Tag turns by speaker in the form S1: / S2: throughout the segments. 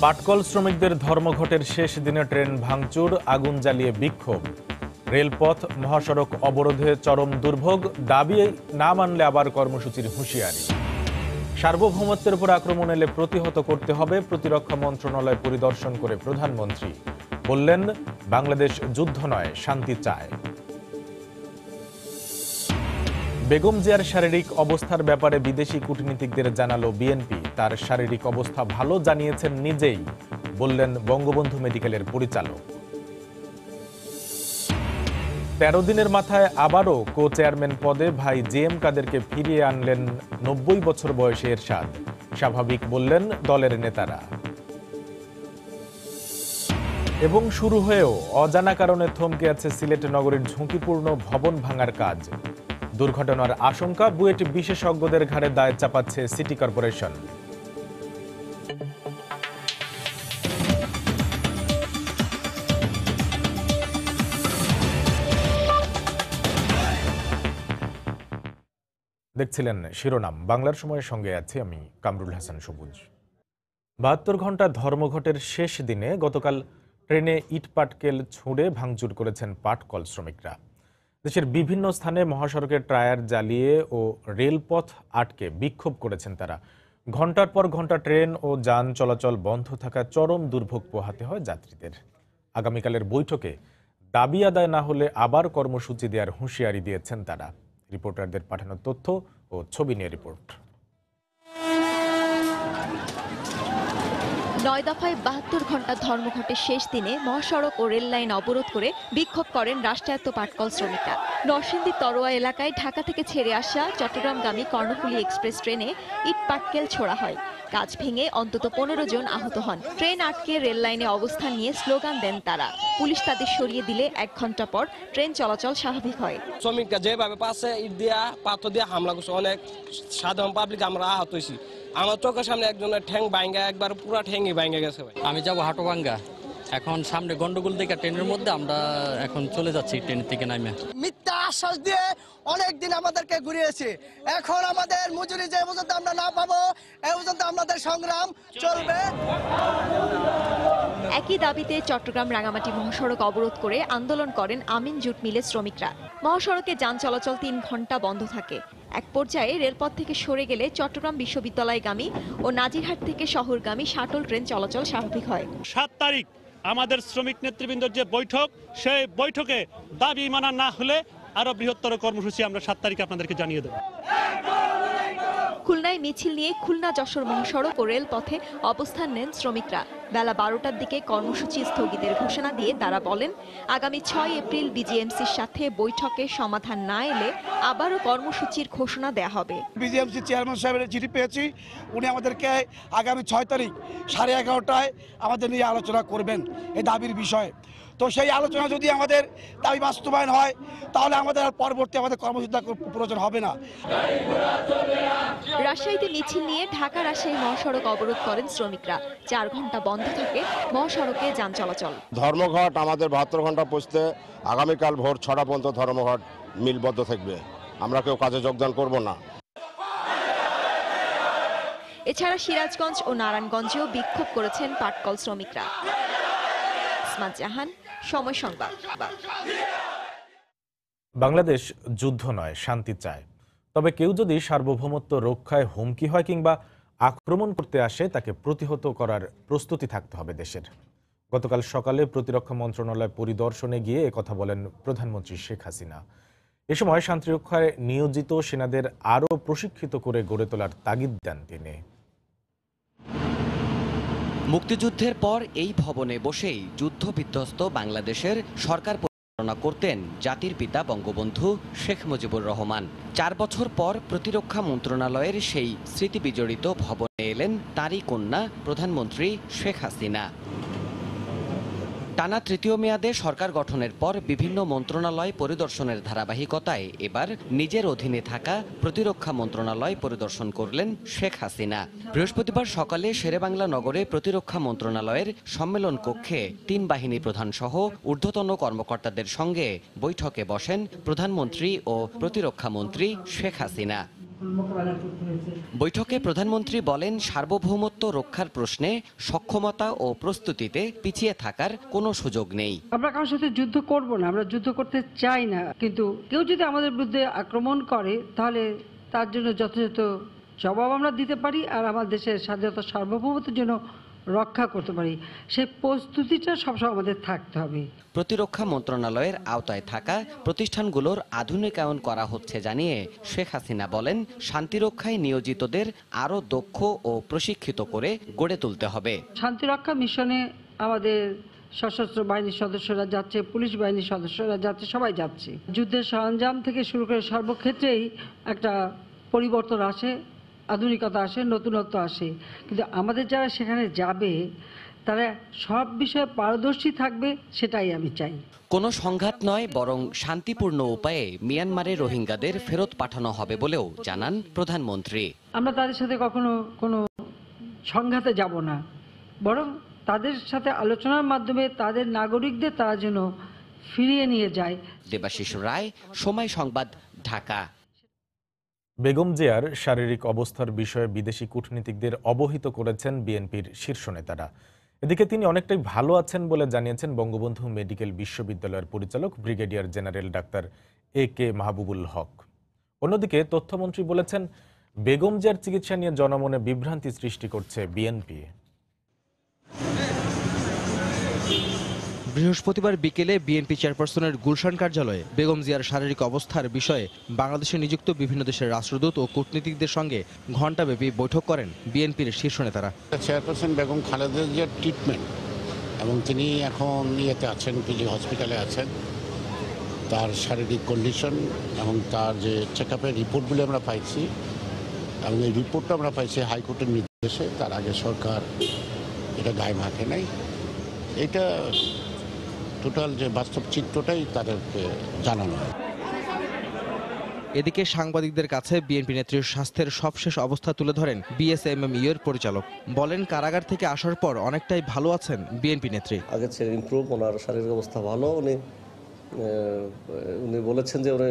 S1: পাটকল শ্রমিকদের ধর্মঘটের শেষ দিনে ট্রেন ভাঙচুর, আগুন জ্বালিয়ে বিক্ষোভ। রেলপথ মহাসড়ক অবরোধে চরম দুর্ভোগ, দাবি না মানলে আবার কর্মসূচির হুঁশিয়ারি। সার্বভৌমত্বের উপর আক্রমণ এলে প্রতিহত করতে হবে, প্রতিরক্ষা মন্ত্রণালয় পরিদর্শন করে প্রধানমন্ত্রী বললেন, বাংলাদেশ যুদ্ধ নয়, শান্তি চায়। বেগম জিয়ার শারীরিক অবস্থার ব্যাপারে বিদেশি কূটনীতিকদের জানালো বিএনপি। তার শারীরিক অবস্থা ভালো জানিয়েছেন নিজেই, বললেন বঙ্গবন্ধু মেডিকেলের পরিচালক। ১৩ দিনের মাথায় আবারও কো চেয়ারম্যান পদে ভাই জেএম কাদেরকে ফিরিয়ে আনলেন ৯০ বছর বয়সী এরশাদ। স্বাভাবিক বললেন দলের নেতারা। এবং শুরু হয়েও অজানা কারণে থমকে আছে সিলেট নগরীর ঝুঁকিপূর্ণ ভবন ভাঙার কাজ। দুর্ঘটনার আশঙ্কা, বুয়েট বিশেষজ্ঞদের ঘাড়ে দায় চাপাচ্ছে সিটি কর্পোরেশন। দেখছিলেন শিরোনাম। বাংলার সময়ের সঙ্গে আছি আমি কামরুল হাসান সবুজ। ৭২ ঘন্টা ধর্মঘটের শেষ দিনে গতকাল ট্রেনে ইট পাটকেল ছুঁড়ে ভাঙচুর করেছেন পাটকল শ্রমিকরা। দেশের বিভিন্ন স্থানে মহাসড়কের টায়ার জ্বালিয়ে ও রেলপথ আটকে বিক্ষোভ করেছেন তারা। ঘণ্টার পর ঘণ্টা ট্রেন ও যান চলাচল বন্ধ থাকা চরম দুর্ভোগ পোহাতে হয় যাত্রীদের। আগামীকালের বৈঠকে দাবি আদায় না হলে আবার কর্মসূচি দেওয়ার হুঁশিয়ারি দিয়েছেন তারা। রিপোর্টারদের পাঠানো তথ্য ও ছবি নিয়ে রিপোর্ট।
S2: ৯ দফায় ৭২ ঘন্টা ধর্মঘটের শেষ দিনে মহাসড়ক ও রেল লাইন অবরোধ করে বিক্ষোভ করেন রাষ্ট্রায়ত্ত পাটকল শ্রমিকরা। নরসিংদী তরোয়া এলাকায় ঢাকা থেকে ছেড়ে আসা চট্টগ্রামগামী কর্ণফুলী এক্সপ্রেস ট্রেনে ইট পাটকেল ছোড়া হয়। কাজ ভেঙে অন্তত ১৫ জন আহত হন। ট্রেন আটকে রেল লাইনে অবস্থান নিয়ে স্লোগান দেন তারা। পুলিশ তাদের সরিয়ে দিলে ১ ঘন্টা পর ট্রেন চলাচল স্বাভাবিক হয়।
S3: শ্রমিকরা যেভাবে পাশে ইট দিয়া পাথর দিয়ে হামলা করছে, অনেক সাধারণ পাবলিক আমরা আহত হয়েছি। আমার চোখের সামনে একজনের ঠ্যাং ভাঙ্গা, একবার পুরো ঠ্যাংই ভাঙ্গা গেছে।
S4: আমি যাবো হাটোভাঙ্গা, এখন সামনে গন্ডগোল থেকে ট্রেনের মধ্যে আমরা এখন চলে যাচ্ছি ট্রেন থেকে নামে।
S5: মিথ্যা আশ্বাস দিয়ে অনেকদিন আমাদেরকে ঘুরিয়েছে। এখন আমাদের মজুরি যে পর্যন্ত আমরা না পাবো এ পর্যন্ত আমাদের সংগ্রাম চলবে।
S2: একই দাবিতে চট্টগ্রাম রাঙামাটি মহাসড়ক অবরোধ করে আন্দোলন করেন আমিন জুট মিলের শ্রমিকরা। মহাসড়কে যান চলাচল ৩ ঘন্টা বন্ধ থাকে। এক পর্যায়ে রেলপথ থেকে সরে গেলে চট্টগ্রাম বিশ্ববিদ্যালয়গামী ও নাজিরহাট থেকে শহরগামী শাটল ট্রেন চলাচল স্বাভাবিক হয়।
S6: ৭ তারিখ আমাদের শ্রমিক নেতৃবৃন্দর যে বৈঠক, সেই বৈঠকে দাবি মানা না হলে আরো বৃহত্তর কর্মসূচি আমরা ৭ তারিখ আপনাদেরকে জানিয়ে দেব।
S2: খুলনায় মিছিল নিয়ে খুলনা যশোর মহাসড়ক ও রেলপথে অবস্থান নেন শ্রমিকরা। বেলা ১২টার দিকে কর্মসূচি স্থগিতের ঘোষণা দিয়ে তারা বলেন, আগামী ৬ এপ্রিল বিজিএমসির সাথে বৈঠকে সমাধান না এলে আবারও কর্মসূচির ঘোষণা দেয়া হবে।
S5: বিজিএমসি চেয়ারম্যান সাহেবের চিঠি পেয়েছি, উনি আমাদেরকে আগামী ৬ তারিখ 11:30টায় আমাদের নিয়ে আলোচনা করবেন এই দাবির বিষয়ে। তো সেই আলোচনা যদি আমাদের দাবি বাস্তবায়ন হয় তাহলে আমাদের পরবর্তী কর্মসূচি প্রয়োজন হবে না।
S2: রাজশাহীতে মিছিল নিয়ে ঢাকা রাজশাহী মহাসড়ক অবরোধ করেন শ্রমিকরা। ৪ ঘন্টা বন্ধ থাকে মহাসড়কে যান চলাচল।
S7: ধর্মঘট আমাদের ৭২ ঘন্টা পৌঁছতে আগামীকাল ভোর ৬টা পর্যন্ত ধর্মঘট মিলবদ্ধ থাকবে। আমরা কেউ কাজে যোগদান করব না।
S2: এছাড়া সিরাজগঞ্জ ও নারায়ণগঞ্জেও বিক্ষোভ করেছেন পাটকল শ্রমিকরা। ইসমাত জাহান, সময় সংবাদ।
S1: বাংলাদেশ যুদ্ধ নয়, শান্তি চায়। তবে কেউ যদি সার্বভৌমত্ব রক্ষায় হুমকি হয় কিংবা আক্রমণ করতে আসে, তাকে প্রতিহত করার প্রস্তুতি থাকতে হবে দেশের। গতকাল সকালে প্রতিরক্ষা মন্ত্রণালয় পরিদর্শনে গিয়ে একথা বলেন প্রধানমন্ত্রী শেখ হাসিনা। এ সময় শান্তিরক্ষায় নিয়োজিত সেনাদের আরও প্রশিক্ষিত করে গড়ে তোলার তাগিদ দেন তিনি।
S8: মুক্তিযুদ্ধের পর এই ভবনে বসেই যুদ্ধ বিধ্বস্ত বাংলাদেশের সরকার পরিচালনা করতেন জাতির পিতা বঙ্গবন্ধু শেখ মুজিবুর রহমান। 4 বছর পর প্রতিরক্ষা মন্ত্রণালয়ের সেই স্মৃতিবিজড়িত ভবনে এলেন তাঁরই কন্যা প্রধানমন্ত্রী শেখ হাসিনা। টানা তৃতীয় মেয়াদে সরকার গঠনের পর বিভিন্ন মন্ত্রণালয় পরিদর্শনের ধারাবাহিকতায় এবার নিজের অধীনে থাকা প্রতিরক্ষা মন্ত্রণালয় পরিদর্শন করলেন শেখ হাসিনা। বৃহস্পতিবার সকালে শেরেবাংলা নগরে প্রতিরক্ষা মন্ত্রণালয়ের সম্মেলন কক্ষে 3 বাহিনী প্রধান সহ ঊর্ধ্বতন কর্মকর্তাদের সঙ্গে বৈঠকে বসেন প্রধানমন্ত্রী ও প্রতিরক্ষা মন্ত্রী শেখ হাসিনা।
S9: মোকাবেলা করতে হয়েছে।
S8: বৈঠকে প্রধানমন্ত্রী বলেন, সার্বভৌমত্ব রক্ষার প্রশ্নে সক্ষমতা ও প্রস্তুতিতে পিছিয়ে থাকার কোনো সুযোগ নেই।
S9: আমরা কারোর সাথে যুদ্ধ করব না, আমরা যুদ্ধ করতে চাই না, কিন্তু কেউ যদি আমাদের বিরুদ্ধে আক্রমণ করে তাহলে তার জন্য যথাযথ জবাব আমরা দিতে পারি আর আমার দেশের স্বাধীনতা সার্বভৌমত্বের জন্য রক্ষা করতে পারি। সেই প্রস্তুতিটা সবসময় আমাদের থাকতে হবে।
S8: প্রতিরক্ষা মন্ত্রণালয়ের আওতায় থাকা প্রতিষ্ঠানগুলোর আধুনিকায়ন করা হচ্ছে জানিয়ে শেখ হাসিনা বলেন, শান্তিরক্ষায় নিয়োজিতদের আরও দক্ষ ও প্রশিক্ষিত করে গড়ে তুলতে হবে।
S9: শান্তিরক্ষা মিশনে আমাদের সশস্ত্র বাহিনীর সদস্যরা যাচ্ছে, পুলিশ বাহিনীর সদস্যরা যাচ্ছে, সবাই যাচ্ছে। যুদ্ধের সরঞ্জাম থেকে শুরু করে সর্বক্ষেত্রেই একটা পরিবর্তন আসে, আধুনিকতা আসে, নতুনত্ব আসে, কিন্তু আমাদের যারা সেখানে যাবে তারা সব বিষয়ে পারদর্শী থাকবে, সেটাই আমি চাই।
S8: কোনো সংঘাত নয়, বরং শান্তিপূর্ণ উপায়ে মিয়ানমারে রোহিঙ্গাদের ফেরত পাঠানো হবে বলেও জানান প্রধানমন্ত্রী।
S9: আমরা তাদের সাথে কখনো কোনো সংঘাতে যাব না, বরং তাদের সাথে আলোচনার মাধ্যমে তাদের নাগরিকদের তারা যেন ফিরিয়ে নিয়ে যায়।
S8: দেবাশিস রায়, সময় সংবাদ, ঢাকা।
S1: বেগম জিয়ার শারীরিক অবস্থার বিষয়ে বিদেশি কূটনীতিকদের অবহিত করেছেন বিএনপির শীর্ষ নেতারা। এদিকে তিনি অনেকটাই ভালো আছেন বলে জানিয়েছেন বঙ্গবন্ধু মেডিকেল বিশ্ববিদ্যালয়ের পরিচালক brigadier general doctor AK Mahbubul Haque. অন্যদিকে তথ্যমন্ত্রী বলেছেন, বেগম জিয়ার চিকিৎসা নিয়ে জনমনে বিভ্রান্তি সৃষ্টি করছে বিএনপি।
S10: বৃহস্পতিবার বিকেলে বিএনপি চেয়ারপারসনের গুলশান কার্যালয়ে বেগম জিয়ার শারীরিক অবস্থার বিষয়ে বাংলাদেশে নিযুক্ত বিভিন্ন দেশের রাষ্ট্রদূত ও কূটনীতিকদের সঙ্গে ঘণ্টাব্যাপী বৈঠক করেন বিএনপির শীর্ষ নেতারা।
S11: চেয়ারপারসন বেগম খালেদা জিয়ার ট্রিটমেন্ট এবং তিনি এখন ইয়েতে আছেন, পিজি হসপিটালে আছেন, তার শারীরিক কন্ডিশন এবং তার যে চেক আপের রিপোর্টগুলি আমরা পাইছি এবং এই রিপোর্টটা আমরা পাইছি হাইকোর্টের নির্দেশে। তার আগে সরকার এটা গায়ে মাখে নাই। এটা টোটাল যে বাস্তব চিত্রটাই তাদেরকে জানানো হয়।
S10: এদিকে সাংবাদিকদের কাছে বিএনপি নেত্রীর স্বাস্থ্যের সবশেষ অবস্থা তুলে ধরেন BSMMU এর পরিচালক। বলেন, কারাগার থেকে আসার পর অনেকটাই ভালো আছেন বিএনপি নেত্রী।
S12: আগের চেয়ে ইমপ্রুভ, ওনার শারীরিক অবস্থা ভালো। উনি বলেছেন যে উনি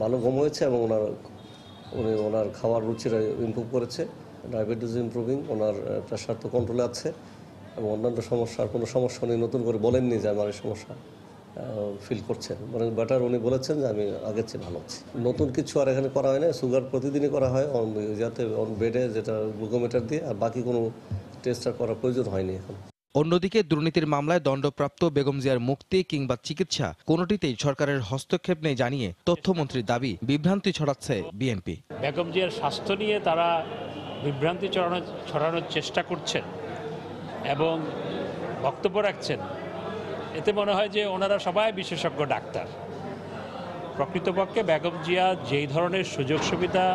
S12: ভালো ঘুম হয়েছে এবং ওনার খাওয়ার রুচিটা ইমপ্রুভ করেছে, ডায়াবেটিস ইমপ্রুভিং, ওনার প্রেশার তো কন্ট্রোলে আছে এবং অন্যান্য সমস্যার কোনো সমস্যা উনি নতুন করে বলেননি যে আমার এই সমস্যা ফিল করছেন। মানে বেটার উনি বলেছেন যে আমি আগের চেয়ে ভালো আছি। নতুন কিছু আর এখানে করা হয় না, সুগার প্রতিদিনই করা হয় যাতে বেডে, যেটা গ্লুকোমিটার দিয়ে, আর বাকি কোনো টেস্ট আর করার প্রয়োজন হয়নি এখন।
S10: অন্যদিকে দুর্নীতির মামলায় দণ্ডপ্রাপ্ত বেগম জিয়ার মুক্তি কিংবা চিকিৎসা কোনোটিতেই সরকারের হস্তক্ষেপ নেই জানিয়ে তথ্যমন্ত্রীর দাবি, বিভ্রান্তি ছড়াচ্ছে বিএনপি।
S6: বেগম জিয়ার স্বাস্থ্য নিয়ে তারা বিভ্রান্তি ছড়ানোর চেষ্টা করছেন এবং বক্তব্য রাখছেন। এতে মনে হয় যে ওনারা সবাই বিশেষজ্ঞ ডাক্তার। প্রকৃতপক্ষে বেগম জিয়া যেই ধরনের সুযোগ সুবিধা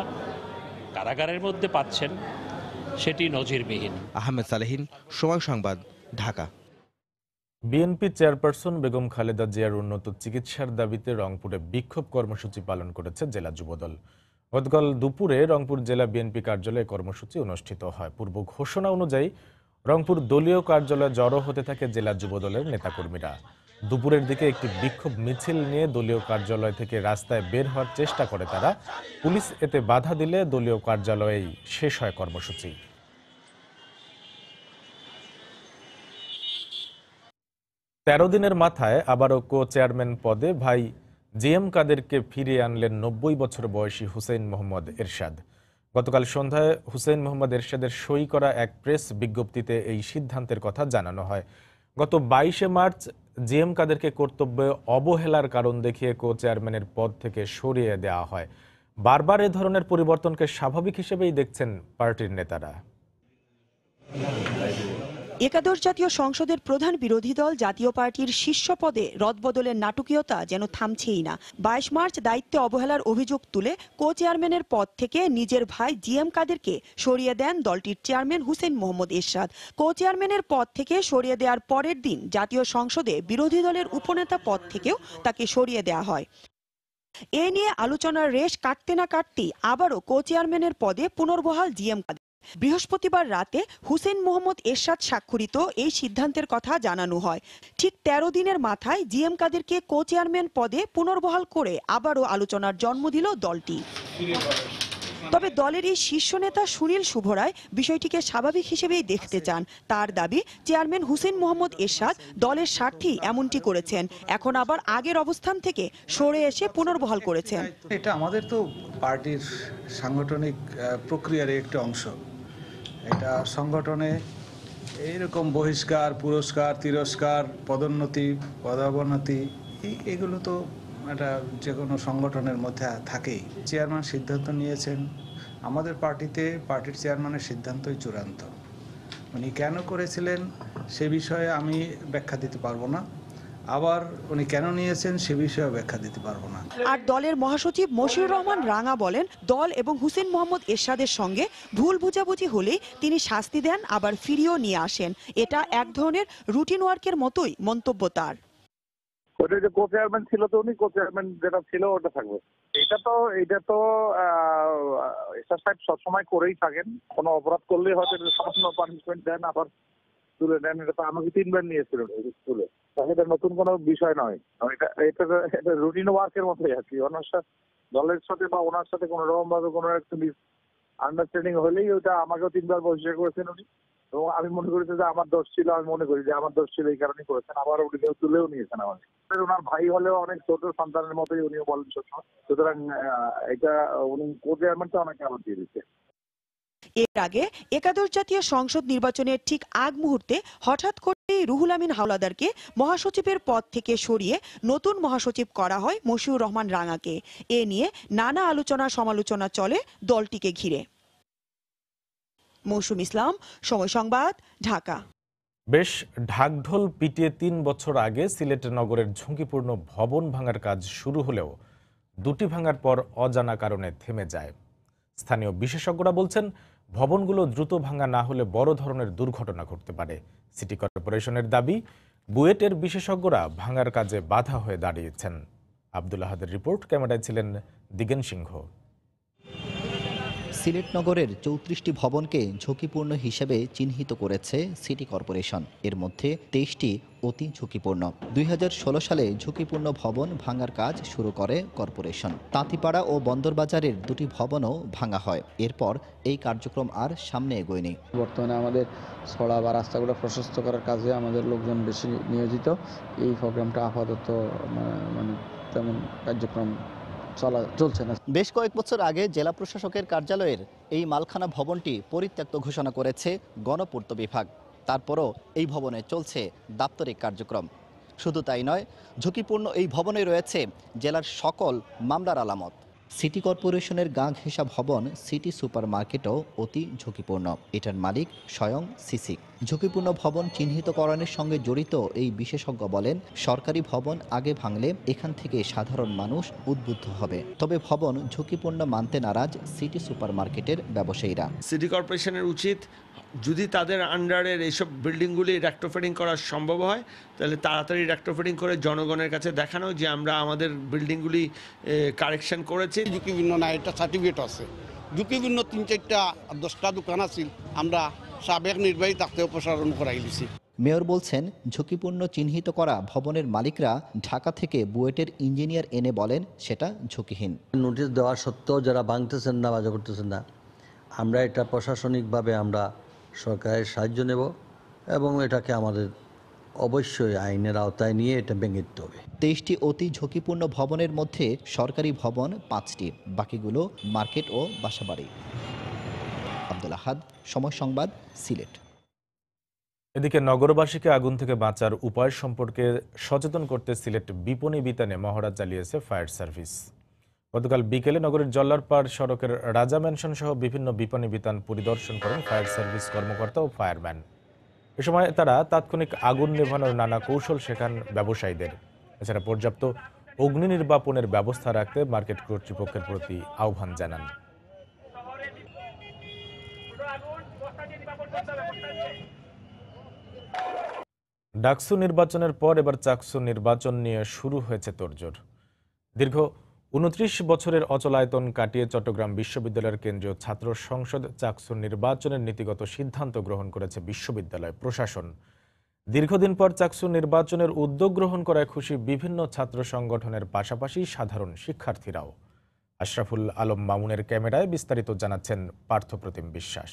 S6: কারাগারের মধ্যে পাচ্ছেন সেটি নজিরবিহীন।
S10: আহমেদ সালেহীন, সময় সংবাদ, ঢাকা।
S1: বিএনপি চেয়ারপারসন বেগম খালেদা জিয়ার উন্নত চিকিৎসার দাবিতে রংপুরে বিক্ষোভ কর্মসূচি পালন করেছে জেলা যুবদল। গতকাল দুপুরে রংপুর জেলা বিএনপি কার্যালয়ে কর্মসূচি অনুষ্ঠিত হয়। পূর্ব ঘোষণা অনুযায়ী রংপুর দলীয় কার্যালয়ে জড়ো হতে থাকে জেলা যুবদলের নেতাকর্মীরা। দুপুরের দিকে একটি বিক্ষোভ মিছিল নিয়ে দলীয় কার্যালয় থেকে রাস্তায় বের হওয়ার চেষ্টা করে তারা। পুলিশ এতে বাধা দিলে দলীয় কার্যালয়েই শেষ হয় কর্মসূচি। তেরো দিনের মাথায় আবারও চেয়ারম্যান পদে ভাই জিএম কাদেরকে ফিরিয়ে আনলেন 90 বছর বয়সী হুসেইন মোহাম্মদ এরশাদ। গতকাল সন্ধ্যায় হুসেইন মোহাম্মদ এরশাদের সই করা এক প্রেস বিজ্ঞপ্তিতে এই সিদ্ধান্তের কথা জানানো হয়। গত 22 মার্চ জিএম কাদেরকে কর্তব্যে অবহেলার কারণ দেখিয়ে চেয়ারম্যানের পদ থেকে সরিয়ে দেওয়া হয়। বারবার এ ধরনের পরিবর্তনকে স্বাভাবিক হিসেবেই দেখছেন পার্টির নেতারা।
S13: একাদশ জাতীয় সংসদের প্রধান বিরোধী দল জাতীয় পার্টির শীর্ষ পদে রদবদলের নাটকীয়তা যেন থামছেই না। 22 মার্চ দায়িত্বে অবহেলার অভিযোগ তুলে চেয়ারম্যানের পদ থেকে নিজের ভাই জিএম কাদেরকে সরিয়ে দেন দলটির চেয়ারম্যান হুসেইন মোহাম্মদ এরশাদ। চেয়ারম্যানের পদ থেকে সরিয়ে দেওয়ার পরের দিন জাতীয় সংসদে বিরোধী দলের উপনেতা পদ থেকেও তাকে সরিয়ে দেওয়া হয়। এ নিয়ে আলোচনার রেশ কাটতে না কাটতেই আবারও চেয়ারম্যানের পদে পুনর্বহাল জিএম কাদের। বৃহস্পতিবার রাতে হুসেইন মোহাম্মদ এরশাদ স্বাক্ষরিত এই সিদ্ধান্তের কথা জানানো হয়। ঠিক 13 দিনের মাথায় জিএম কাদেরকে চেয়ারম্যান পদে পুনর্বহাল করে আবারও আলোচনার জন্ম দিল দলটি। তবে দলের এই শীর্ষ নেতা সুনীল শুভরায় বিষয়টিকে স্বাভাবিক হিসেবেই দেখতে চান। তার দাবি, চেয়ারম্যান হুসেইন মোহাম্মদ এরশাদ দলের স্বার্থেই এমনটি করেছেন, এখন আবার আগের অবস্থান থেকে সরে এসে পুনর্বহাল করেছেন।
S14: এটা আমাদের তো পার্টির সাংগঠনিক প্রক্রিয়ার একটি অংশ। এটা সংগঠনে এইরকম বহিষ্কার, পুরস্কার, তিরস্কার, পদোন্নতি, পদাবনতি এগুলো তো একটা যে কোনো সংগঠনের মধ্যে থাকেই। চেয়ারম্যান সিদ্ধান্ত নিয়েছেন, আমাদের পার্টির চেয়ারম্যানের সিদ্ধান্তই চূড়ান্ত। উনি কেন করেছিলেন সে বিষয়ে আমি ব্যাখ্যা দিতে পারবো না, আবার উনি কেন নিয়েছেন সে বিষয়ে ব্যাখ্যা দিতে পারবো না।
S13: আর দলের মহাসচিব মশিউর রহমান রাঙা বলেন, দল এবং হুসেইন মোহাম্মদ এরশাদের সঙ্গে ভুল বুঝাবুঝি হলেই তিনি শাস্তি দেন, আবার ফিরিয়েও নিয়ে আসেন। এটা এক ধরনের রুটিন ওয়ার্কের মতোই মন্তব্য তার।
S15: ওটা যে কো চেয়ারম্যান ছিল, তো উনি কো চেয়ারম্যান যেটা ছিল ওটা থাকবে। এটা তো এরশাদ সাহেব সবসময় করেই থাকেন। কোনো অপরাধ করলেই হয়তো সামান্য পানিশমেন্ট দেন, আবার তুলে নেন। এটা তো আমাকে 3 বার নিয়েছিল তুলে। এটা নতুন কোনো বিষয় নয়, এটা রুটিন ওয়ার্কের মতোই আর কি। ওনার সাথে, দলের সাথে বা ওনার সাথে কোনো রকম ভাবে কোনো একটা আন্ডারস্ট্যান্ডিং হলেই ওটা আমাকেও 3 বার বহিষ্কার করেছেন উনি। এবং আমি মনে করেছি যে আমার দোষ ছিল, আমি মনে করি যে আমার দোষ ছিল, এই কারণেই করেছেন। আবার উনি তুলেও নিয়েছেন আমাকে। ওনার ভাই হলেও অনেক ছোট সন্তানের মতোই উনিও বলেন সবসময়। সুতরাং এটা উনি কো চেয়ারম্যানটা অনেকে আবার দিয়ে দিচ্ছে।
S13: এর আগে একাদশ জাতীয় সংসদ নির্বাচনের ঠিক আগ মুহূর্তে হঠাৎ করে রুহুল আমিন হাওলাদারকে মহাসচিবের পদ থেকে সরিয়ে নতুন মহাসচিব করা হয় মশিউর রহমান রাঙাকে। এ নিয়ে নানা আলোচনা সমালোচনা চলে দলটিকে ঘিরে। মৌসুম ইসলাম, সময় সংবাদ, ঢাকা।
S1: বেশ ঢাকঢোল পিটিয়ে 3 বছর আগে সিলেট নগরের ঝুঁকিপূর্ণ ভবন ভাঙার কাজ শুরু হলেও দুটি ভাঙার পর অজানা কারণে থেমে যায়। স্থানীয় বিশেষজ্ঞরা বলছেন, ভবনগুলো দ্রুত ভাঙা না হলে বড় ধরনের দুর্ঘটনা ঘটতে পারে। সিটি কর্পোরেশনের দাবি, বুয়েটের বিশেষজ্ঞরা ভাঙার কাজে বাধা হয়ে দাঁড়িয়েছেন। আব্দুল আহাদের রিপোর্ট, ক্যামেরায় ছিলেন দিগেন সিংহ।
S16: সিলেট নগরের 34টি ভবনকে ঝুঁকিপূর্ণ হিসেবে চিহ্নিত করেছে সিটি কর্পোরেশন। এর মধ্যে 23টি অতি ঝুঁকিপূর্ণ। 2016 সালে ঝুঁকিপূর্ণ ভবন ভাঙার কাজ শুরু করে কর্পোরেশন। তাঁতিপাড়া ও বন্দরবাজারের 2টি ভবনও ভাঙা হয়। এরপর এই কার্যক্রম আর সামনে এগোয়নি।
S17: বর্তমানে আমাদের ছড়া বা রাস্তাগুলো প্রশস্ত করার কাজে আমাদের লোকজন বেশি নিয়োজিত। এই প্রোগ্রামটা আপাতত মানে তেমন কার্যক্রম চলছে না।
S16: বেশ কয়েক বছর আগে জেলা প্রশাসকের কার্যালয়ের এই মালখানা ভবনটি পরিত্যক্ত ঘোষণা করেছে গণপূর্ত বিভাগ। তারপরও এই ভবনে চলছে দাপ্তরিক কার্যক্রম। শুধু তাই নয়, ঝুঁকিপূর্ণ এই ভবনে রয়েছে জেলার সকল মামলার আলামত। সিটি কর্পোরেশনের গা ঘেঁষা ভবন সিটি সুপার মার্কেটও অতি ঝুঁকিপূর্ণ। এটার মালিক স্বয়ং সিসি। ঝুঁকিপূর্ণ ভবন চিহ্নিতকরণের সঙ্গে জড়িত এই বিশেষজ্ঞ বলেন, সরকারি ভবন আগে ভাঙলে এখান থেকে সাধারণ মানুষ উদ্বুদ্ধ হবে। তবে ভবন ঝুঁকিপূর্ণ মানতে নারাজ সিটি সুপার মার্কেটের ব্যবসায়ীরা।
S18: সিটি কর্পোরেশনের উচিত, যদি তাদের আন্ডারের এইসব বিল্ডিংগুলি রেক্টোফিটিং করা সম্ভব হয়, তাহলে তাড়াতাড়ি রেক্টোফিটিং করে জনগণের কাছে দেখানো যে আমরা আমাদের বিল্ডিংগুলি কারেকশন করেছি।
S19: ঝুঁকিপূর্ণ না, এটা সার্টিফিকেট আছে। ঝুঁকিপূর্ণ 3-4টা 10টা দোকান আছে, আমরা সাবেক নির্বাহী তাকে অপসারণ করাই দিছি।
S16: মেয়র বলছেন, ঝুঁকিপূর্ণ চিহ্নিত করা ভবনের মালিকরা ঢাকা থেকে বুয়েটের ইঞ্জিনিয়ার এনে বলেন সেটা ঝুঁকিহীন।
S20: নোটিশ দেওয়া সত্ত্বেও যারা ভাঙতেছেন না, বাজা করতেছেন না, আমরা এটা প্রশাসনিকভাবে আমরা সরকারের সাহায্য নেব এবং এটাকে আমাদের অবশ্যই আইনের আওতায় নিয়ে এটা ভেঙে দিতে হবে।
S16: 23টি অতি ঝুঁকিপূর্ণ ভবনের মধ্যে সরকারি ভবন 5টি, বাকিগুলো মার্কেট ও বাসাবাড়ি। আব্দুল আহাদ, সময় সংবাদ, সিলেট।
S1: এদিকে নগরবাসীকে আগুন থেকে বাঁচার উপায় সম্পর্কে সচেতন করতে সিলেট বিপণী বিতানে মহড়া চালিয়েছে ফায়ার সার্ভিস। গতকাল বিকেলে নগরীর জল্লারপাড় সড়কের রাজা ম্যানশন সহ বিভিন্ন বিপণী বিতান পরিদর্শন করেন ফায়ার সার্ভিস কর্মকর্তা ও ফায়ারম্যান। এ সময় তারা তাৎক্ষণিক আগুন নেভানোর নানা কৌশল শেখান ব্যবসায়ীদের। এছাড়া পর্যাপ্ত অগ্নি নির্বাপনের ব্যবস্থা রাখতে মার্কেট কর্তৃপক্ষের প্রতি আহ্বান জানান। ডাকসু নির্বাচনের পর এবার চাকসু নির্বাচন নিয়ে শুরু হয়েছে তোড়জোড়। দীর্ঘ 29 বছরের অচলায়তন কাটিয়ে চট্টগ্রাম বিশ্ববিদ্যালয়ের কেন্দ্রীয় ছাত্র সংসদ চাকসু নির্বাচনের নীতিগত সিদ্ধান্ত গ্রহণ করেছে বিশ্ববিদ্যালয় প্রশাসন। দীর্ঘদিন পর চাকসু নির্বাচনের উদ্যোগ গ্রহণ করায় খুশি বিভিন্ন ছাত্র সংগঠনের পাশাপাশি সাধারণ শিক্ষার্থীরাও। আশরাফুল আলম মামুনের ক্যামেরায় বিস্তারিত জানাচ্ছেন পার্থপ্রতিম বিশ্বাস।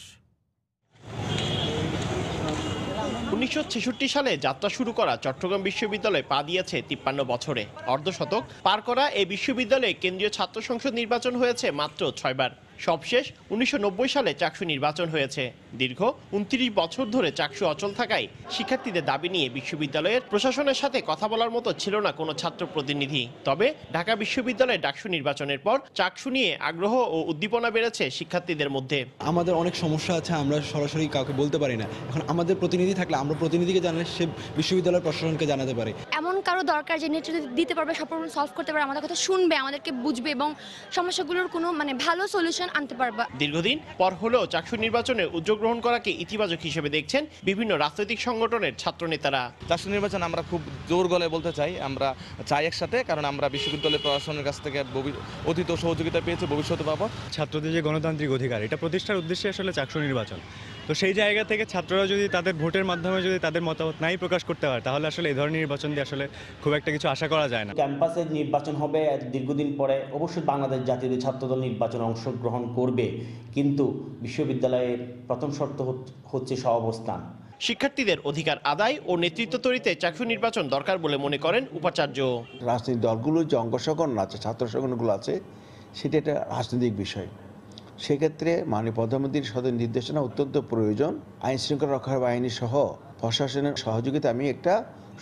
S21: 1966 সালে যাত্রা শুরু করা চট্টগ্রাম বিশ্ববিদ্যালয় পা দিয়েছে 53 বছরে। অর্ধশতক পার করা এই বিশ্ববিদ্যালয়ে কেন্দ্রীয় ছাত্র সংসদ নির্বাচন হয়েছে মাত্র 6 বার। সবশেষ 1990 সালে চাকসু নির্বাচন হয়েছে। দীর্ঘ 29 বছর ধরে চাকসু অচল থাকায় শিক্ষার্থীদের দাবি নিয়ে বিশ্ববিদ্যালয়ের প্রশাসনের সাথে কথা বলার মতো ছিল না কোনো ছাত্র প্রতিনিধি। তবে ঢাকা বিশ্ববিদ্যালয়ে ডাকসু নির্বাচনের পর চাকসু নিয়ে আগ্রহ ও উদ্দীপনা বেড়েছে শিক্ষার্থীদের মধ্যে।
S22: আমাদের অনেক সমস্যা আছে, আমরা সরাসরি কাউকে বলতে পারি না। এখন আমাদের প্রতিনিধি থাকলে আমরা প্রতিনিধিকে জানালে সে বিশ্ববিদ্যালয়ের প্রশাসনকে জানাতে পারে।
S23: এমন কারো দরকার যে নেতৃত্ব দিতে পারবে, সব প্রবলেম সলভ করতে পারবে, আমাদের কথা শুনবে, আমাদেরকে বুঝবে এবং সমস্যাগুলোর কোনো ভালো সলিউশন আনতে পারবে।
S21: দীর্ঘদিন পর হলেও চাকসু নির্বাচনে উদ্যোগ গ্রহণ করাকে ইতিবাচক হিসেবে দেখছেন বিভিন্ন রাজনৈতিক সংগঠনের ছাত্র নেতারা।
S24: চাকসু নির্বাচন আমরা খুব জোর গলায় বলতে চাই, আমরা চাই একসাথে, কারণ আমরা বিশ্ববিদ্যালয় প্রশাসনের কাছ থেকে অতীত সহযোগিতা পেয়েছি, ভবিষ্যতে পাবো।
S25: ছাত্রদের যে গণতান্ত্রিক অধিকার, এটা প্রতিষ্ঠার উদ্দেশ্যে আসলে চাকসু নির্বাচন। তো সেই জায়গা থেকে ছাত্ররা যদি তাদের ভোটের মাধ্যমে যদি তাদের মতামত নাই প্রকাশ করতে পারে, তাহলে আসলে এই ধরনের নির্বাচন দিয়ে আসলে খুব একটা কিছু আশা করা যায় না।
S26: ক্যাম্পাসে নির্বাচন হবে দীর্ঘদিন পরে, অবশ্যই বাংলাদেশ জাতীয় ছাত্রদল নির্বাচনে অংশগ্রহণ করবে, কিন্তু বিশ্ববিদ্যালয়ের প্রথম শর্ত হচ্ছে সহাবস্থান।
S21: শিক্ষার্থীদের অধিকার আদায় ও নেতৃত্ব তৈরিতে চাকসু নির্বাচন দরকার বলে মনে করেন উপাচার্য।
S27: রাজনৈতিক দলগুলোর যে অঙ্গ সংগঠন আছে, ছাত্র সংগঠনগুলো আছে, সেটা একটা রাজনৈতিক বিষয়। সেক্ষেত্রে মাননীয় প্রধানমন্ত্রীর সদয় নির্দেশনা অত্যন্ত প্রয়োজন। আইন শৃঙ্খলা রক্ষা বাহিনী সহ প্রশাসনের সহযোগিতা আমি একটা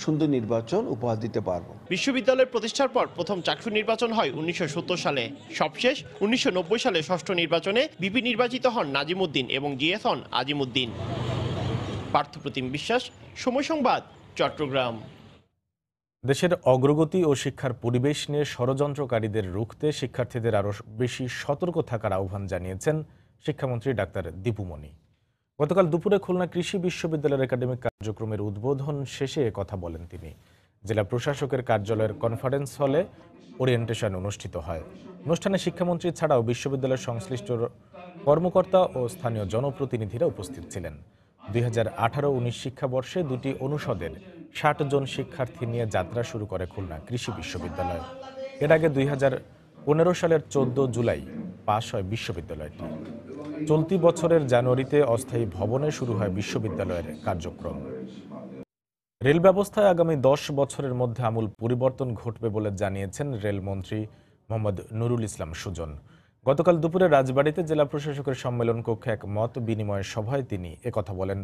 S27: সুন্দর নির্বাচন উপহার দিতে পারবো।
S21: বিশ্ববিদ্যালয় প্রতিষ্ঠার পর প্রথম চাকসু নির্বাচন হয় 1970 সালে। সবশেষ 1990 সালে ষষ্ঠ নির্বাচনে বিপি নির্বাচিত হন নাজিম উদ্দিন এবং জিএস হন আজিম উদ্দিন। পার্থপ্রতিম বিশ্বাস, সময় সংবাদ, চট্টগ্রাম।
S1: দেশের অগ্রগতি ও শিক্ষার পরিবেশ নিয়ে ষড়যন্ত্রকারীদের রুখতে শিক্ষার্থীদের আরও বেশি সতর্ক থাকার আহ্বান জানিয়েছেন শিক্ষামন্ত্রী ডাক্তার দীপু মনি। গতকাল দুপুরে খুলনা কৃষি বিশ্ববিদ্যালয়ের একাডেমিক কার্যক্রমের উদ্বোধন শেষে কথা বলেন তিনি। জেলা প্রশাসকের কার্যালয়ের কনফারেন্স হলে ওরিয়েন্টেশন অনুষ্ঠিত হয়। অনুষ্ঠানে শিক্ষামন্ত্রী ছাড়াও বিশ্ববিদ্যালয়ের সংশ্লিষ্ট কর্মকর্তা ও স্থানীয় জনপ্রতিনিধিরা উপস্থিত ছিলেন। 2018-19 শিক্ষাবর্ষে দুটি অনুষদের 60 জন শিক্ষার্থী নিয়ে যাত্রা শুরু করে খুলনা কৃষি বিশ্ববিদ্যালয়। এর আগে 2015 সালের 14 জুলাই পাশ হয় বিশ্ববিদ্যালয়টি। চলতি বছরের জানুয়ারিতে অস্থায়ী ভবনে শুরু হয় বিশ্ববিদ্যালয়ের কার্যক্রম। রেল ব্যবস্থায় আগামী 10 বছরের মধ্যে আমূল পরিবর্তন ঘটবে বলে জানিয়েছেন রেলমন্ত্রী মোহাম্মদ নুরুল ইসলাম সুজন। গতকাল দুপুরে রাজবাড়ীতে জেলা প্রশাসকের সম্মেলন কক্ষে এক মত বিনিময় সভায় তিনি একথা বলেন।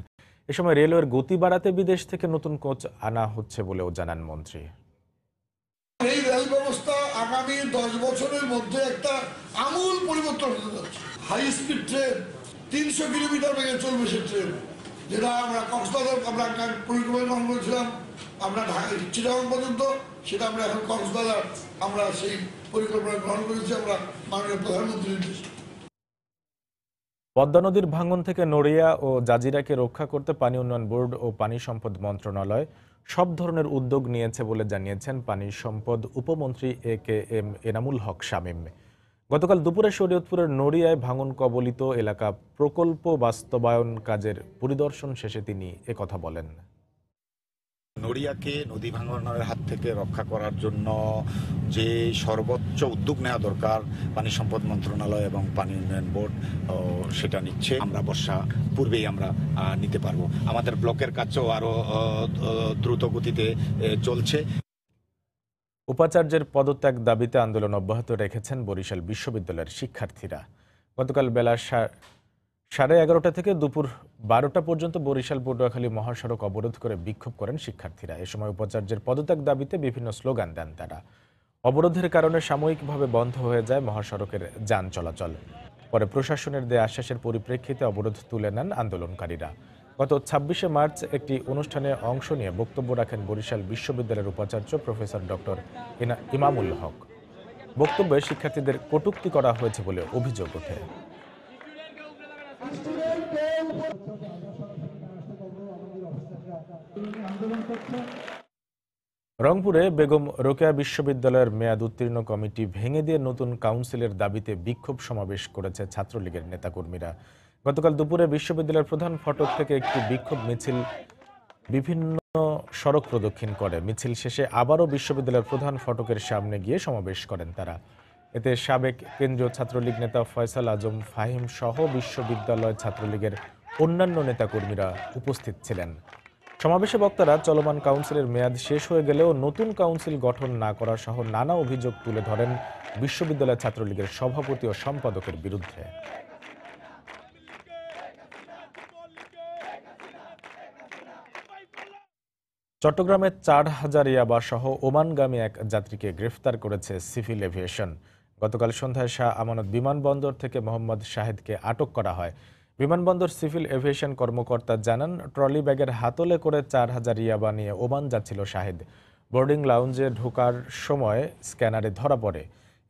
S1: এ সময় রেলওয়ের গতি বাড়াতে বিদেশ থেকে নতুন কোচ আনা হচ্ছে বলেও জানান মন্ত্রী।
S28: এই রেল ব্যবস্থা আগামী 10 বছরের মধ্যে একটা আমূল পরিবর্তন হতে যাচ্ছে। হাই স্পিড ট্রেন 300 কিলোমিটার বেগে চলবে সে ট্রেন, যেটা আমরা কক্সবাজার আমরা পরিকল্পনা গ্রহণ করেছিলাম, আমরা চিটাগাং পর্যন্ত, সেটা আমরা এখন কক্সবাজার আমরা সেই পরিকল্পনা গ্রহণ করেছি আমরা মাননীয় প্রধানমন্ত্রীর নির্দেশে।
S1: পদ্মা নদীর ভাঙন থেকে নড়িয়া ও জাজিরাকে রক্ষা করতে পানি উন্নয়ন বোর্ড ও পানি সম্পদ মন্ত্রণালয় সব ধরনের উদ্যোগ নিয়েছে বলে জানিয়েছেন পানি সম্পদ উপমন্ত্রী AKM এনামুল হক শামীম। গতকাল দুপুরে শরীয়তপুরের নড়িয়ায় ভাঙন কবলিত এলাকা প্রকল্প বাস্তবায়ন কাজের পরিদর্শন শেষে তিনি একথা বলেন।
S29: নড়িয়াকে নদী ভাঙনের হাত থেকে রক্ষা করার জন্য যে সর্বোচ্চ উদ্যোগ নেওয়া দরকার পানি সম্পদ মন্ত্রণালয় এবং পানি উন্নয়ন বোর্ড সেটা নিচ্ছে। আমরা বর্ষা পূর্বেই আমরা নিতে পারবো। আমাদের ব্লকের কাজও আরও দ্রুত গতিতে চলছে।
S1: উপাচার্যের পদত্যাগ দাবিতে আন্দোলন অব্যাহত রেখেছেন বরিশাল বিশ্ববিদ্যালয়ের শিক্ষার্থীরা। গতকাল বেলা 11:30 থেকে দুপুর 12টা পর্যন্ত বরিশাল পটুয়াখালী মহাসড়ক অবরোধ করে বিক্ষোভ করেন শিক্ষার্থীরা। এ সময় উপাচার্যের পদত্যাগ দাবিতে বিভিন্ন স্লোগান দেন তারা। অবরোধের কারণে সাময়িকভাবে বন্ধ হয়ে যায় মহাসড়কের যান চলাচল। পরে প্রশাসনের দেয়া আশ্বাসের পরিপ্রেক্ষিতে অবরোধ তুলে নেন আন্দোলনকারীরা। গত 26শে মার্চ একটি অনুষ্ঠানে অংশ নিয়ে বক্তব্য রাখেন বরিশাল বিশ্ববিদ্যালয়ের উপাচার্য প্রফেসর ডক্টর ইমামুল হক। বক্তব্যে শিক্ষার্থীদের কটূক্তি করা হয়েছে বলে অভিযোগ ওঠে। রংপুরে বেগম রোকেয়া বিশ্ববিদ্যালয়ের মেয়াদ উত্তীর্ণ কমিটি ভেঙে দিয়ে নতুন কাউন্সিলের দাবিতে বিক্ষোভ সমাবেশ করেছে ছাত্রলীগের নেতাকর্মীরা। গতকাল দুপুরে বিশ্ববিদ্যালয়ের প্রধান ফটক থেকে একটি বিক্ষোভ মিছিল বিভিন্ন সড়ক প্রদক্ষিণ করে। মিছিল শেষে আবারও বিশ্ববিদ্যালয়ের প্রধান ফটকের সামনে গিয়ে সমাবেশ করেন তারা। এতে সাবেক কেন্দ্রীয় ছাত্রলীগ নেতা ফয়সাল আজম ফাহিম সহ বিশ্ববিদ্যালয় ছাত্রলীগের অন্যান্য নেতাকর্মীরা উপস্থিত ছিলেন। সমাবেশে বক্তারা চলমান কাউন্সিলের মেয়াদ শেষ হয়ে গেলেও নতুন কাউন্সিল গঠন না করা সহ নানা অভিযোগ তুলে ধরেন বিশ্ববিদ্যালয় ছাত্রলীগের সভাপতি ও সম্পাদকের বিরুদ্ধে। চট্টগ্রামে 4000 ইয়াবা সহ ওমানগামী এক যাত্রীকে গ্রেফতার করেছে সিভিল এভিয়েশন। গতকাল সন্ধ্যায় শাহ আমানত বিমানবন্দর থেকে মোহাম্মদ শাহেদকে আটক করা হয়। বিমানবন্দর সিভিল এভিয়েশন কর্মকর্তা জানান, ট্রলি ব্যাগের হাতলে করে 4000 ইয়াবা নিয়ে ওমান যাচ্ছিল শাহেদ। বোর্ডিং লাউঞ্জে ঢোকার সময় স্ক্যানারে ধরা পড়ে।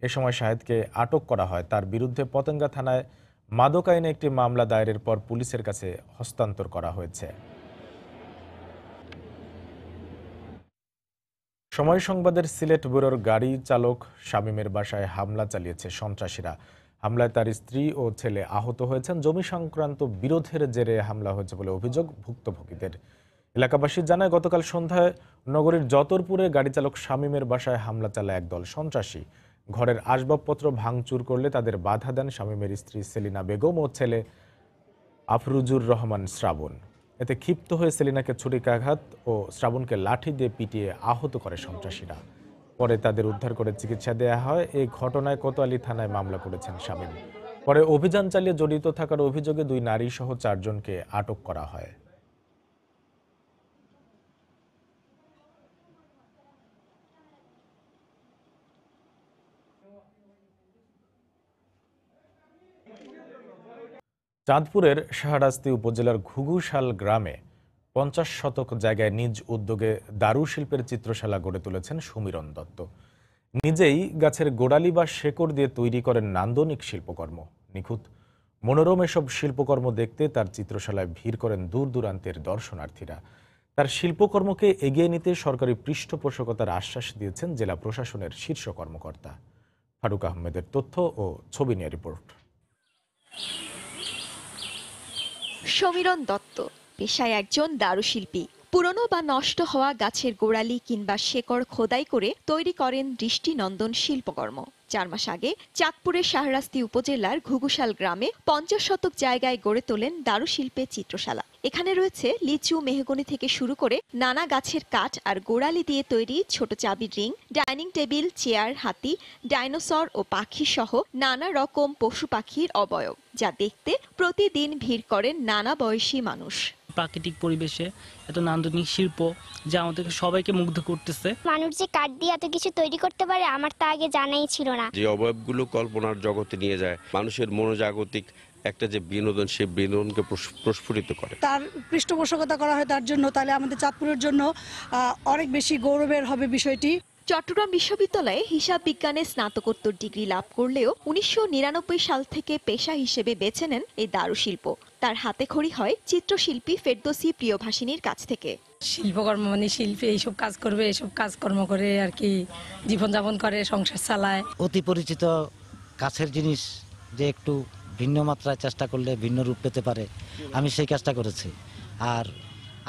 S1: এ সময় শাহেদকে আটক করা হয়। তার বিরুদ্ধে পতেঙ্গা থানায় মাদক আইনে একটি মামলা দায়েরের পর পুলিশের কাছে হস্তান্তর করা হয়েছে। সময় সংবাদের সিলেট ব্যুরোর গাড়ি চালক শামীমের বাসায় হামলা চালিয়েছে সন্ত্রাসীরা। হামলায় তার স্ত্রী ও ছেলে আহত হয়েছেন। জমি সংক্রান্ত বিরোধের জেরে হামলা হয়েছে বলে অভিযোগ ভুক্তভোগীদের। এলাকাবাসী জানায়, গতকাল সন্ধ্যায় নগরীর যতরপুরে গাড়ি চালক শামীমের বাসায় হামলা চালায় একদল সন্ত্রাসী। ঘরের আসবাবপত্র ভাঙচুর করলে তাদের বাধা দেন শামীমের স্ত্রী সেলিনা বেগম ও ছেলে আফরুজুর রহমান শ্রাবণ। এতে ক্ষিপ্ত হয়ে সেলিনাকে ছুরিকাঘাত ও শ্রাবণকে লাঠি দিয়ে পিটিয়ে আহত করে সন্ত্রাসীরা। পরে তাদের উদ্ধার করে চিকিৎসা দেওয়া হয়। এই ঘটনায় কোতোয়ালি থানায় মামলা করেছেন শামীম। পরে অভিযান চালিয়ে জড়িত থাকার অভিযোগে 2 নারী সহ 4 জনকে আটক করা হয়। চাঁদপুরের শাহরাস্তি উপজেলার ঘুঘুশাল গ্রামে 50 শতক জায়গায় নিজ উদ্যোগে দারুশিল্পের চিত্রশালা গড়ে তুলেছেন সমীরণ দত্ত। নিজেই গাছের গোড়ালি বা শেকড় দিয়ে তৈরি করেন নান্দনিক শিল্পকর্ম। নিখুঁত মনোরম এসব শিল্পকর্ম দেখতে তার চিত্রশালায় ভিড় করেন দূর দূরান্তের দর্শনার্থীরা। তার শিল্পকর্মকে এগিয়ে নিতে সরকারি পৃষ্ঠপোষকতার আশ্বাস দিয়েছেন জেলা প্রশাসনের শীর্ষ কর্মকর্তা। ফারুক আহমেদের তথ্য ও ছবি নিয়ে রিপোর্ট।
S2: সমীরণ দত্ত পেশায় একজন দারুশিল্পী। পুরনো বা নষ্ট হওয়া গাছের গোড়ালি কিংবা শেকড় খোদাই করে তৈরি করেন দৃষ্টিনন্দন শিল্পকর্ম। 4 মাস আগে চাঁদপুরের শাহরাস্তি উপজেলার ঘুঘুশাল গ্রামে 50 শতক জায়গায় গড়ে তোলেন দারুশিল্পের চিত্রশালা। এখানে রয়েছে লিচু, মেহগনি থেকে শুরু করে নানা গাছের কাঠ আর গোড়ালি দিয়ে তৈরি ছোট চাবির রিং, ডাইনিং টেবিল, চেয়ার, হাতি, ডাইনোসর ও পাখি সহ নানা রকম পশু পাখির অবয়ব, যা দেখতে প্রতিদিন ভিড় করেন নানা বয়সী মানুষ।
S3: প্রাকৃতিক পরিবেশে এত নান্দনিক শিল্প যা আমাদেরকে সবাইকে মুগ্ধ করতেছে।
S4: মানুষ যে কাঠ দিয়ে এত কিছু তৈরি করতে পারে আমার তা আগে জানাই ছিল না।
S5: যে অবয়বগুলো কল্পনার জগতে নিয়ে যায়, মানুষের মনোজাগতিক একটা যে বিনোদন, সেই বিনোদনকে প্রস্ফুটিত করে।
S7: তার পৃষ্ঠপোষকতা করা হয় তার জন্য, তাহলে আমাদের চাঁদপুরের জন্য অনেক বেশি গৌরবের হবে বিষয়টি।
S2: চট্টগ্রাম বিশ্ববিদ্যালয়ে হিসাব বিজ্ঞানে স্নাতকোত্তর ডিগ্রি লাভ করলেও 1999 সাল থেকে পেশা হিসেবে বেছে নেন এই দারুশিল্প। তার হাতে খড়ি হয় চিত্রশিল্পী ফেরদৌসী প্রিয়ভাষিনীর কাছ থেকে।
S8: শিল্পকর্ম মানে শিল্পী এইসব কাজ করবে, এইসব কাজকর্ম করে আর কি জীবনযাপন করে, সংসার চালায়।
S9: অতি পরিচিত কাছের জিনিস যে একটু ভিন্ন মাত্রায় চেষ্টা করলে ভিন্ন রূপ পেতে পারে, আমি সেই কাজটা করেছি। আর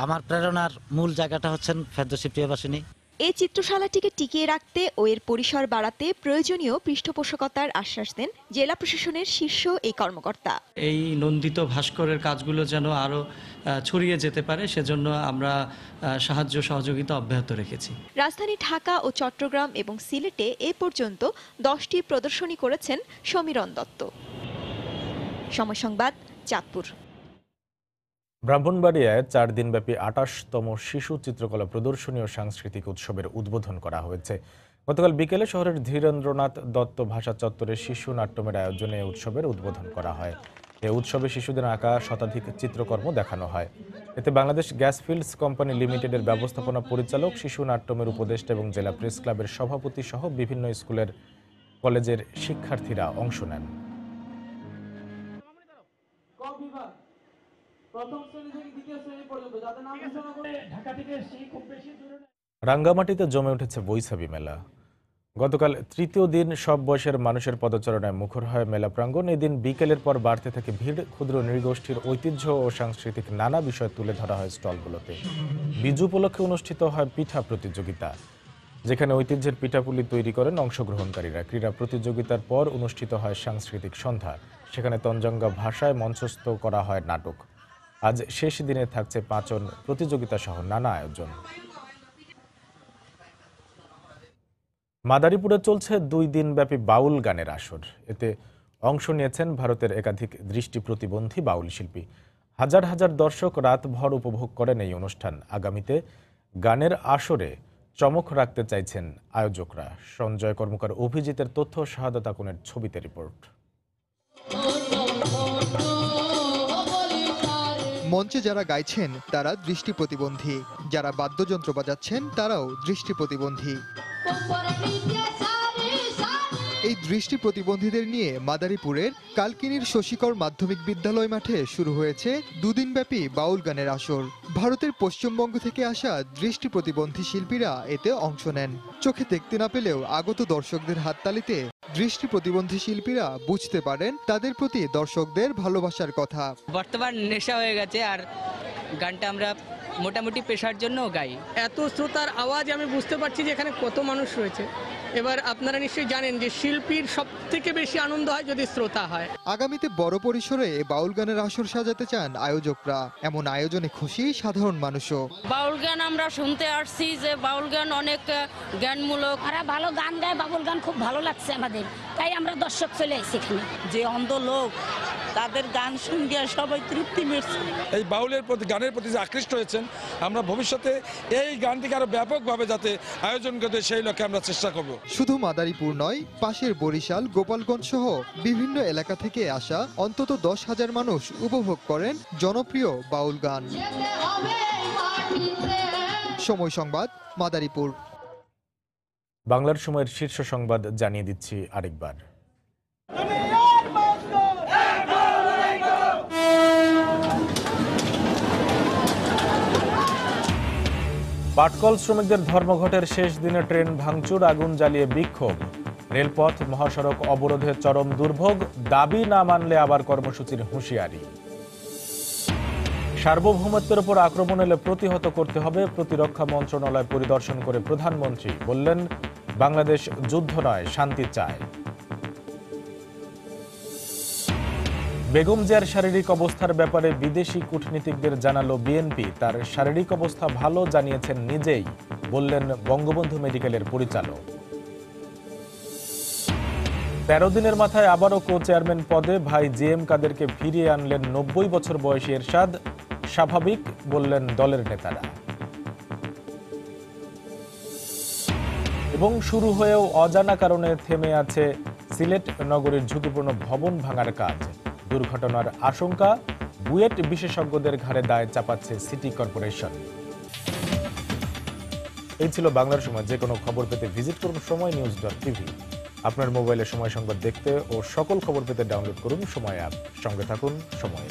S9: আমার প্রেরণার মূল জায়গাটা হচ্ছেন ফেরদৌসী প্রিয়ভাষিনী।
S2: এই চিত্রশালাটিকে টিকিয়ে রাখতে ও এর পরিসর বাড়াতে প্রয়োজনীয় পৃষ্ঠপোষকতার আশ্বাস দেন জেলা প্রশাসনের শীর্ষ এই কর্মকর্তা।
S3: এই নন্দিত ভাস্করের কাজগুলো যেন আরো ছড়িয়ে যেতে পারে, সেজন্য আমরা সাহায্য সহযোগিতা অব্যাহত রেখেছি।
S2: রাজধানী ঢাকা ও চট্টগ্রাম এবং সিলেটে এ পর্যন্ত 10টি প্রদর্শনী করেছেন সমীরণ দত্ত। সময় সংবাদ, চাঁদপুর।
S1: ব্রাহ্মণবাড়িয়ায় 4 দিনব্যাপী 28তম শিশু চিত্রকলা প্রদর্শনী ও সাংস্কৃতিক উৎসবের উদ্বোধন করা হয়েছে। গতকাল বিকেলে শহরের ধীরেন্দ্রনাথ দত্ত ভাষা চত্বরে শিশু নাট্যমের আয়োজনে উৎসবের উদ্বোধন করা হয়। এই উৎসবে শিশুদের আঁকা শতাধিক চিত্রকর্ম দেখানো হয়। এতে বাংলাদেশ গ্যাস ফিল্ডস কোম্পানি লিমিটেডের ব্যবস্থাপনা পরিচালক, শিশু নাট্যমের উপদেষ্টা এবং জেলা প্রেস ক্লাবের সভাপতি সহ বিভিন্ন স্কুলের কলেজের শিক্ষার্থীরা অংশ নেন। রাঙ্গামাটিতে জমে উঠেছে বৈশাখী মেলা। গতকাল তৃতীয় দিন সব বয়সের মানুষের পদচারণায় মুখর হয় মেলা প্রাঙ্গণ। এদিন বিকেলের পর বাড়তে থাকে ভিড়। ক্ষুদ্র নৃগোষ্ঠীর ঐতিহ্য ও সাংস্কৃতিক নানা বিষয় তুলে ধরা হয় স্টলগুলোতে। বিজু উপলক্ষে অনুষ্ঠিত হয় পিঠা প্রতিযোগিতা। যেখানে ঐতিহ্যের পিঠাপুলি তৈরি করেন অংশগ্রহণকারীরা। ক্রীড়া প্রতিযোগিতার পর অনুষ্ঠিত হয় সাংস্কৃতিক সন্ধ্যা। সেখানে তঞ্জঙ্গা ভাষায় মঞ্চস্থ করা হয় নাটক। আজ শেষ দিনে থাকছে পাঁচন প্রতিযোগিতা সহ নানা আয়োজন। মাদারীপুরে চলছে 2 দিনব্যাপী বাউল গানের আসর। এতে অংশ নিয়েছেন ভারতের একাধিক দৃষ্টি প্রতিবন্ধী বাউল শিল্পী। হাজার হাজার দর্শক রাতভর উপভোগ করেন এই অনুষ্ঠান। আগামীতে গানের আসরে চমক রাখতে চাইছেন আয়োজকরা। সঞ্জয় কর্মকার অভিজিতের তথ্য, শাহাদাত আকুনের ছবিতে রিপোর্ট।
S6: মঞ্চে যারা গাইছেন তারা দৃষ্টি প্রতিবন্ধী, যারা বাদ্যযন্ত্র বাজাচ্ছেন তারাও দৃষ্টি প্রতিবন্ধী। এই দৃষ্টি প্রতিবন্ধীদের নিয়ে মাদারীপুরের কালকিনির শশীকর মাধ্যমিক বিদ্যালয় মাঠে শুরু হয়েছে 2 দিনব্যাপী বাউল গানের আসর। ভারতের পশ্চিমবঙ্গ থেকে আসা দৃষ্টি প্রতিবন্ধী শিল্পীরা এতে অংশ নেন। চোখে দেখতে না পেলেও আগত দর্শকদের হাততালিতে দৃষ্টি প্রতিবন্ধী শিল্পীরা বুঝতে পারেন তাদের প্রতি দর্শকদের ভালোবাসার কথা।
S10: বর্তমান নেশা হয়ে গেছে, আর গানটা আমরা মোটামুটি পেশার জন্য গাই।
S11: এত শ্রোতার আওয়াজ আমি বুঝতে পারছি যে এখানে কত মানুষ রয়েছে। এবার আপনারা নিশ্চয়ই জানেন যে শিল্পীর সব থেকে বেশি আনন্দ হয় যদি শ্রোতা হয়।
S6: আগামীতে বড় পরিসরে বাউল গানের আসর সাজাতে চান আয়োজকরা। এমন আয়োজনে খুশি সাধারণ মানুষও।
S12: বাউল গান আমরা শুনতে আসছি যে বাউল গান অনেক জ্ঞানমূলক,
S13: ওরা ভালো গান গায়, বাউল গান খুব ভালো লাগছে আমাদের, তাই আমরা দর্শক চলে এসেছি এখানে।
S12: যে অন্ধ লোক তাদের গান শুনে সবাই তৃপ্তি মিটছে।
S14: এই বাউলের প্রতি, গানের প্রতি যে আকৃষ্ট হয়েছেন, আমরা ভবিষ্যতে এই গানটিকে আরো ব্যাপকভাবে যাতে আয়োজন করতে সেই লক্ষ্যে আমরা চেষ্টা করব।
S6: শুধু মাদারীপুর নয়, পাশের বরিশাল, গোপালগঞ্জ সহ বিভিন্ন এলাকা থেকে আসা অন্তত 10,000 মানুষ উপভোগ করেন জনপ্রিয় বাউল গান। সময় সংবাদ, মাদারীপুর।
S1: বাংলার সময়ের শীর্ষ সংবাদ জানিয়ে দিচ্ছি আরেকবার। পাটকল শ্রমিকদের ধর্মঘটের শেষ দিনে ট্রেন ভাঙচুর, আগুন জ্বালিয়ে বিক্ষোভ। রেলপথ মহাসড়ক অবরোধে চরম দুর্ভোগ, দাবি না মানলে আবার কর্মসূচির হুঁশিয়ারি। সার্বভৌমত্বের উপর আক্রমণ এলে প্রতিহত করতে হবে, প্রতিরক্ষা মন্ত্রণালয় পরিদর্শন করে প্রধানমন্ত্রী বললেন, বাংলাদেশ যুদ্ধ নয়, শান্তি চায়। বেগম জিয়ার শারীরিক অবস্থার ব্যাপারে বিদেশি কূটনীতিকদের জানালো বিএনপি। তার শারীরিক অবস্থা ভালো জানিয়েছেন নিজেই, বললেন বঙ্গবন্ধু মেডিকেলের পরিচালক। 13 দিনের মাথায় আবারও কো চেয়ারম্যান পদে ভাই জিএম কাদেরকে ফিরিয়ে আনলেন 90 বছর বয়সী এরশাদ। স্বাভাবিক বললেন দলের নেতারা। এবং শুরু হয়েও অজানা কারণে থেমে আছে সিলেট নগরীর ঝুঁকিপূর্ণ ভবন ভাঙার কাজ। দুর্ঘটনার আশঙ্কা, বুয়েট বিশেষজ্ঞদের ঘাড়ে দায় চাপাচ্ছে সিটি কর্পোরেশন। এই ছিল বাংলার সময়। যে কোনো খবর পেতে ভিজিট করুন সময়নিউজ.tv। আপনার মোবাইলে সময় সংবাদ দেখতে ও সকল খবর পেতে ডাউনলোড করুন সময় অ্যাপ। সঙ্গে থাকুন সময়।